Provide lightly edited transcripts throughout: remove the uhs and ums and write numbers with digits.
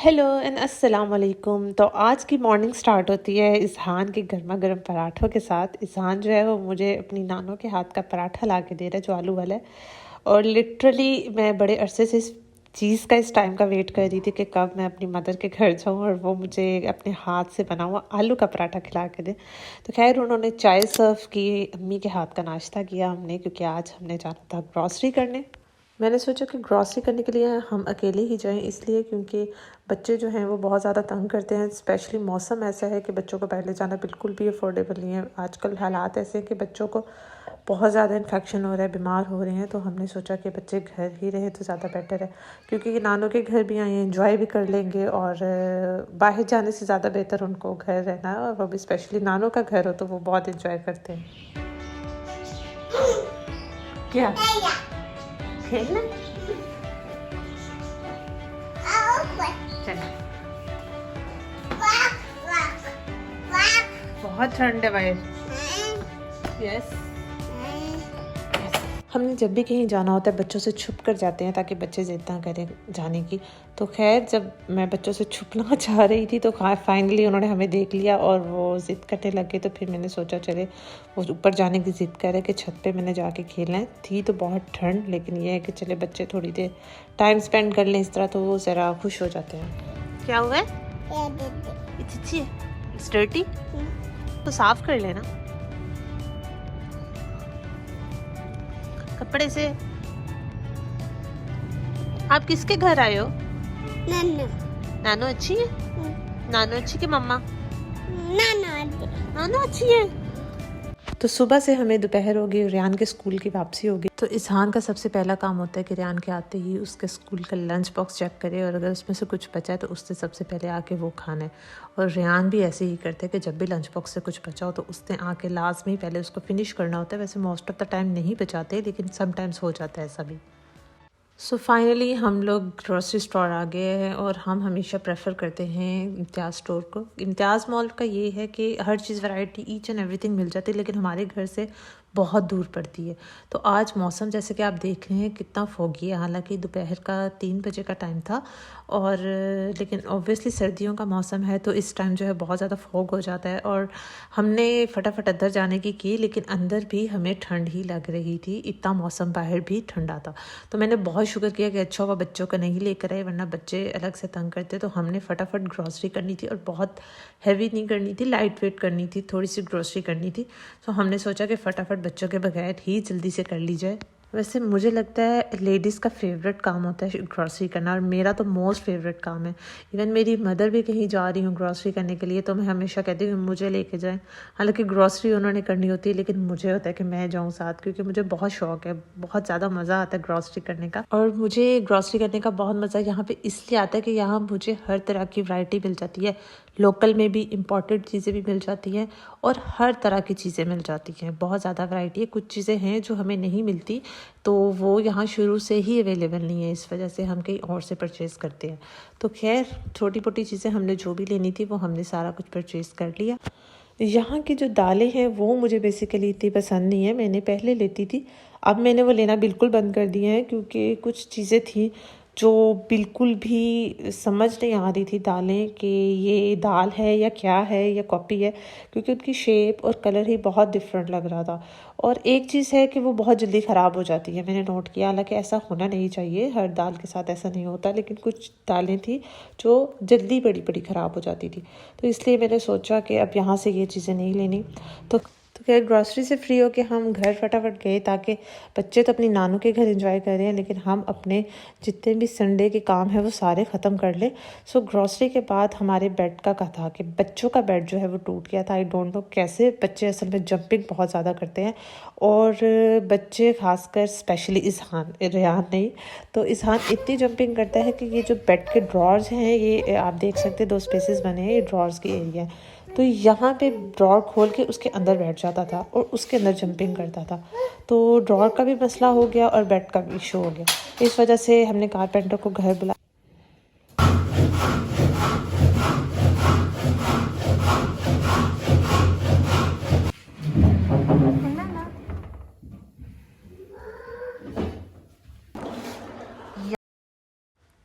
Hello and अस्सलाम वालेकुम। तो आज की मॉर्निंग स्टार्ट होती है इज़हान के गर्मा गर्म पराठों के साथ। इज़हान जो है वो मुझे अपनी नानों के हाथ का पराठा ला के दे रहा है, जो आलू वाला है। और लिटरली मैं बड़े अरसे से इस चीज़ का, इस टाइम का वेट कर रही थी कि कब मैं अपनी मदर के घर जाऊँ और वो मुझे अपने हाथ से बना हुआ आलू का पराठा खिला के दे। तो खैर उन्होंने चाय सर्व की, अम्मी के हाथ का नाश्ता किया हमने, क्योंकि आज हमने जाना था ग्रॉसरी करने। मैंने सोचा कि ग्रॉसरी करने के लिए हम अकेले ही जाएं, इसलिए क्योंकि बच्चे जो हैं वो बहुत ज़्यादा तंग करते हैं। स्पेशली मौसम ऐसा है कि बच्चों को बाहर ले जाना बिल्कुल भी अफोर्डेबल नहीं है। आजकल हालात ऐसे हैं कि बच्चों को बहुत ज़्यादा इन्फेक्शन हो रहा है, बीमार हो रहे हैं। तो हमने सोचा कि बच्चे घर ही रहे तो ज़्यादा बेटर है, क्योंकि नानों के घर भी आए हैं, इंजॉय भी कर लेंगे। और बाहर जाने से ज़्यादा बेहतर उनको घर रहना है, और वो भी स्पेशली नानों का घर हो तो वो बहुत इंजॉय करते हैं। क्या खेलना? चलो, बहुत ठंड है बाहर। यस, हमने जब भी कहीं जाना होता है बच्चों से छुप कर जाते हैं, ताकि बच्चे ज़िद ना करें जाने की। तो खैर जब मैं बच्चों से छुपना चाह रही थी तो फाइनली उन्होंने हमें देख लिया और वो ज़िद करने लग गए। तो फिर मैंने सोचा चले, वो ऊपर जाने की ज़िद कर रहे कि छत पे मैंने जाके खेलना है। थी तो बहुत ठंड, लेकिन ये है कि चले बच्चे थोड़ी देर टाइम स्पेंड कर लें इस तरह, तो वो ज़रा खुश हो जाते हैं। क्या हुआ है? अच्छी है, इट्स डर्टी, तो साफ कर लेना कपड़े से। आप किसके घर आए हो? नानू। नानू अच्छी है? नानू अच्छी कि मम्मा? नानू अच्छी है। तो सुबह से हमें दोपहर हो गई, रियान के स्कूल की वापसी होगी। तो इज़हान का सबसे पहला काम होता है कि रियान के आते ही उसके स्कूल का लंच बॉक्स चेक करे, और अगर उसमें से कुछ बचा है तो उससे सबसे पहले आके वो खाना है। और रियान भी ऐसे ही करते हैं कि जब भी लंच बॉक्स से कुछ बचा हो तो उसने आके लाजमी पहले उसको फिनिश करना होता है। वैसे मोस्ट ऑफ द टाइम नहीं बचाते, लेकिन समटाइम्स हो जाता है ऐसा भी। सो फाइनली हम लोग ग्रोसरी स्टोर आ गए हैं, और हम हमेशा प्रेफर करते हैं इम्तियाज़ स्टोर को। इम्तियाज़ मॉल का ये है कि हर चीज़ वैरायटी ईच एंड एवरीथिंग मिल जाती है, लेकिन हमारे घर से बहुत दूर पड़ती है। तो आज मौसम जैसे कि आप देख रहे हैं कितना फोगी है, हालांकि दोपहर का 3 बजे का टाइम था। और लेकिन ऑब्वियसली सर्दियों का मौसम है तो इस टाइम जो है बहुत ज़्यादा फॉग हो जाता है। और हमने फटाफट अंदर जाने की लेकिन अंदर भी हमें ठंड ही लग रही थी, इतना मौसम बाहर भी ठंडा था। तो मैंने बहुत शुक्र किया कि अच्छा हुआ बच्चों को नहीं लेकर आए, वरना बच्चे अलग से तंग करते। तो हमने फटाफट ग्रॉसरी करनी थी, और बहुत हैवी नहीं करनी थी, लाइट वेट करनी थी, थोड़ी सी ग्रॉसरी करनी थी। तो हमने सोचा कि फटाफट बच्चों के बगैर ही जल्दी से कर ली जाए। वैसे मुझे लगता है लेडीज़ का फेवरेट काम होता है ग्रॉसरी करना, और मेरा तो मोस्ट फेवरेट काम है। इवन मेरी मदर भी कहीं जा रही हूँ ग्रॉसरी करने के लिए तो मैं हमेशा कहती हूँ मुझे लेके जाएं। हालांकि ग्रॉसरी उन्होंने करनी होती है, लेकिन मुझे होता है कि मैं जाऊँ साथ, क्योंकि मुझे बहुत शौक है, बहुत ज़्यादा मज़ा आता है ग्रॉसरी करने का। और मुझे ग्रॉसरी करने का बहुत मज़ा यहाँ पे इसलिए आता है कि यहाँ मुझे हर तरह की वैरायटी मिल जाती है। लोकल में भी इम्पोर्टेड चीज़ें भी मिल जाती हैं, और हर तरह की चीज़ें मिल जाती हैं। बहुत ज़्यादा वैरायटी है। कुछ चीज़ें हैं जो हमें नहीं मिलती, तो वो यहाँ शुरू से ही अवेलेबल नहीं है, इस वजह से हम कहीं और से परचेज़ करते हैं। तो खैर छोटी मोटी चीज़ें हमने जो भी लेनी थी वो हमने सारा कुछ परचेज़ कर लिया। यहाँ की जो दालें हैं वो मुझे बेसिकली इतनी पसंद नहीं है। मैंने पहले लेती थी, अब मैंने वो लेना बिल्कुल बंद कर दिया है, क्योंकि कुछ चीज़ें थी जो बिल्कुल भी समझ नहीं आ रही थी दालें कि ये दाल है या क्या है या कॉपी है, क्योंकि उनकी शेप और कलर ही बहुत डिफरेंट लग रहा था। और एक चीज़ है कि वो बहुत जल्दी ख़राब हो जाती है, मैंने नोट किया। हालांकि ऐसा होना नहीं चाहिए, हर दाल के साथ ऐसा नहीं होता, लेकिन कुछ दालें थी जो जल्दी बड़ी बड़ी ख़राब हो जाती थी। तो इसलिए मैंने सोचा कि अब यहाँ से ये चीज़ें नहीं लेनी। तो खैर ग्रॉसरी से फ्री होके हम घर फटाफट गए, ताकि बच्चे तो अपनी नानू के घर एंजॉय कर रहे हैं, लेकिन हम अपने जितने भी संडे के काम है वो सारे ख़त्म कर ले। सो ग्रॉसरी के बाद हमारे बेड का था कि बच्चों का बेड जो है वो टूट गया था। आई डोंट नो कैसे बच्चे असल में जंपिंग बहुत ज़्यादा करते हैं, और बच्चे खासकर स्पेशली इज़हान, रेहान नहीं। तो इज़हान इतनी जंपिंग करता है कि ये जो बेड के ड्रॉर्स हैं, ये आप देख सकते हैं 2 स्पेसेस बने हैं, ये ड्रॉर्स की एरिया है। तो यहाँ पे ड्रॉर खोल के उसके अंदर बैठ जाता था और उसके अंदर जंपिंग करता था। तो ड्रॉर का भी मसला हो गया और बेड का भी इशू हो गया। इस वजह से हमने कारपेंटर को घर बुलाया।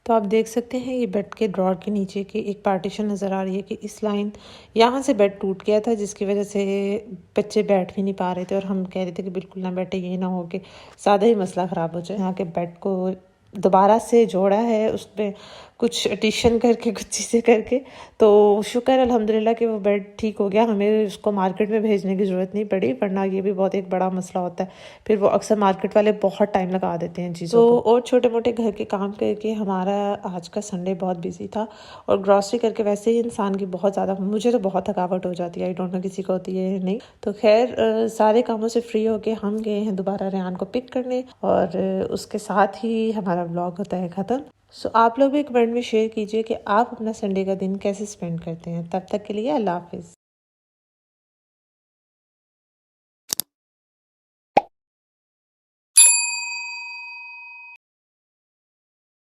तो आप देख सकते हैं ये बेड के ड्रॉर के नीचे की एक पार्टीशन नज़र आ रही है कि इस लाइन यहाँ से बेड टूट गया था, जिसकी वजह से बच्चे बैठ भी नहीं पा रहे थे और हम कह रहे थे कि बिल्कुल ना बैठे, ये ना हो कि ज़्यादा ही मसला ख़राब हो जाए। यहाँ के बेड को दोबारा से जोड़ा है, उसमें कुछ एडिशन करके कुछ चीज़ें करके, तो शुक्र अल्हम्दुलिल्लाह कि वो बेड ठीक हो गया। हमें उसको मार्केट में भेजने की ज़रूरत नहीं पड़ी, वरना ये भी बहुत एक बड़ा मसला होता है। फिर वो अक्सर मार्केट वाले बहुत टाइम लगा देते हैं चीज़ों को। और छोटे मोटे घर के काम करके हमारा आज का संडे बहुत बिजी था, और ग्रॉसरी करके वैसे ही इंसान की बहुत ज़्यादा, मुझे तो बहुत थकावट हो जाती है, आई डोंट नो किसी को होती है नहीं। तो खैर सारे कामों से फ्री होके हम गए हैं दोबारा रेहान को पिक करने, और उसके साथ ही हमारा व्लॉग होता है ख़त्म। सो आप लोग भी कमेंट में शेयर कीजिए कि आप अपना संडे का दिन कैसे स्पेंड करते हैं। तब तक के लिए अल्लाह हाफिज़।